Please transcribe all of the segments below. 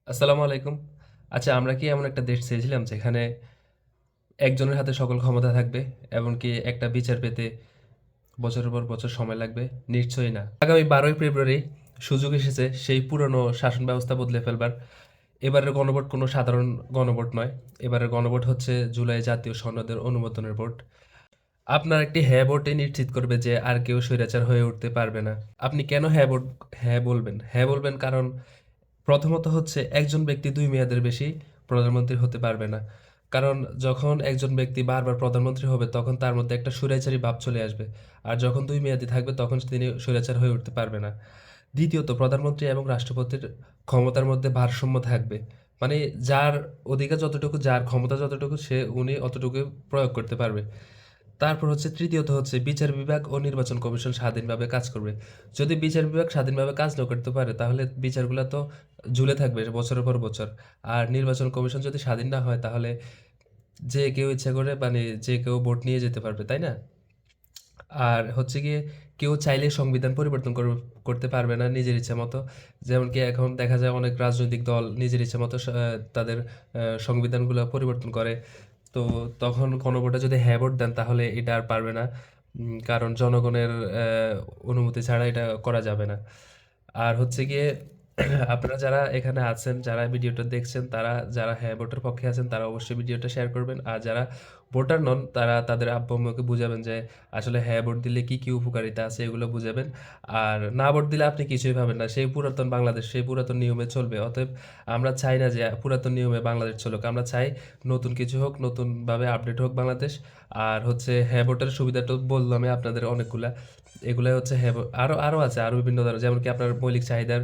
আসসালামু আলাইকুম। আচ্ছা, আমরা কি এমন একটা দেশ চেয়েছিলাম যেখানে একজনের হাতে সকল ক্ষমতা থাকবে, এমনকি একটা বিচার পেতে বছরের পর বছর সময় লাগবে? নিশ্চয়ই না। আগামী 12ই ফেব্রুয়ারি সুযোগ এসেছে সেই পুরনো শাসন ব্যবস্থা বদলে ফেলবার। এবারের গণভোট কোনো সাধারণ গণভোট নয়। এবারের গণভোট হচ্ছে জুলাই জাতীয় সনদের অনুমোদনের ভোট। আপনার একটি হ্যাঁ ভোটই নিশ্চিত করবে যে আর কেউ স্বৈরাচার হয়ে উঠতে পারবে না। আপনি কেন হ্যাঁ বলবেন? হ্যাঁ বলবেন কারণ প্রথমত হচ্ছে একজন ব্যক্তি ২ মেয়াদের বেশি প্রধানমন্ত্রী হতে পারবে না। কারণ যখন একজন ব্যক্তি বারবার প্রধানমন্ত্রী হবে তখন তার মধ্যে একটা স্বৈরাচারী ভাব চলে আসবে। আর যখন ২ মেয়াদী থাকবে তখন তিনি স্বৈরাচার হয়ে উঠতে পারবে না। দ্বিতীয়ত প্রধানমন্ত্রী এবং রাষ্ট্রপতির ক্ষমতার মধ্যে ভারসাম্য থাকবে। মানে যার অধিকার যতটুকু, যার ক্ষমতা যতটুকু উনি অতটুকু প্রয়োগ করতে পারবে। তারপর হচ্ছে তৃতীয়ত হচ্ছে বিচার বিভাগ ও নির্বাচন কমিশন স্বাধীনভাবে কাজ করবে। যদি বিচার বিভাগ স্বাধীনভাবে কাজ না করতে পারে তাহলে বিচারগুলা তো ঝুলে থাকবে বছরের পর বছর। আর নির্বাচন কমিশন যদি স্বাধীন না হয় তাহলে যে কেউ ইচ্ছা করে মানে যে কেউ ভোট নিয়ে যেতে পারবে, তাই না? আর হচ্ছে গিয়ে কেউ চাইলে সংবিধান পরিবর্তন করতে পারবে না নিজের ইচ্ছা মতো। যেমন কি এখন দেখা যায় অনেক রাজনৈতিক দল নিজের ইচ্ছা মতো তাদের সংবিধানগুলো পরিবর্তন করে। তো তখন গণভোটে যদি হ্যাঁ ভোট দেন তাহলে এটা আর পারবে না। কারণ জনগণের অনুমতি ছাড়া এটা করা যাবে না। আর হচ্ছে গিয়ে আপনারা যারা এখানে আছেন, যারা ভিডিওটা দেখছেন, তারা যারা হ্যাঁ ভোটের পক্ষে আছেন তারা অবশ্যই ভিডিওটা শেয়ার করবেন। আর যারা ভোটার নন তারা তাদের আব্বু-আম্মুকে বুঝাবেন যে আসলে হ্যাঁ ভোট দিলে কি, কি উপকারিতা আছে এগুলো বুঝাবেন। আর না ভোট দিলে আপনি কিছুই পাবেন না। সেই পুরাতন বাংলাদেশ, সেই পুরাতন নিয়মে চলবে। অতএব আমরা চাই না যে পুরাতন নিয়মে বাংলাদেশ চলুক। আমরা চাই নতুন কিছু হোক, নতুনভাবে আপডেট হোক বাংলাদেশ। আর হচ্ছে হ্যাঁ ভোটের সুবিধা তো বললামই আপনাদের অনেকগুলা। এগুলাই হচ্ছে হ্যাঁ আরো আরো আছে আরো বিভিন্ন ধরনের, যেমন কি আপনার মৌলিক চাহিদার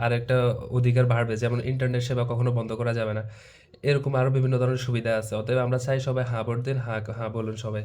আরেকটা অধিকার বাড়বে, যেমন ইন্টারনেট সেবা কখনো বন্ধ করা যাবে না। এরকম আরো বিভিন্ন ধরনের সুবিধা আছে। অতএব আমরা চাই সবাই হ্যাঁ ভোট দিন, হ্যাঁ হ্যাঁ বলুন সবাই।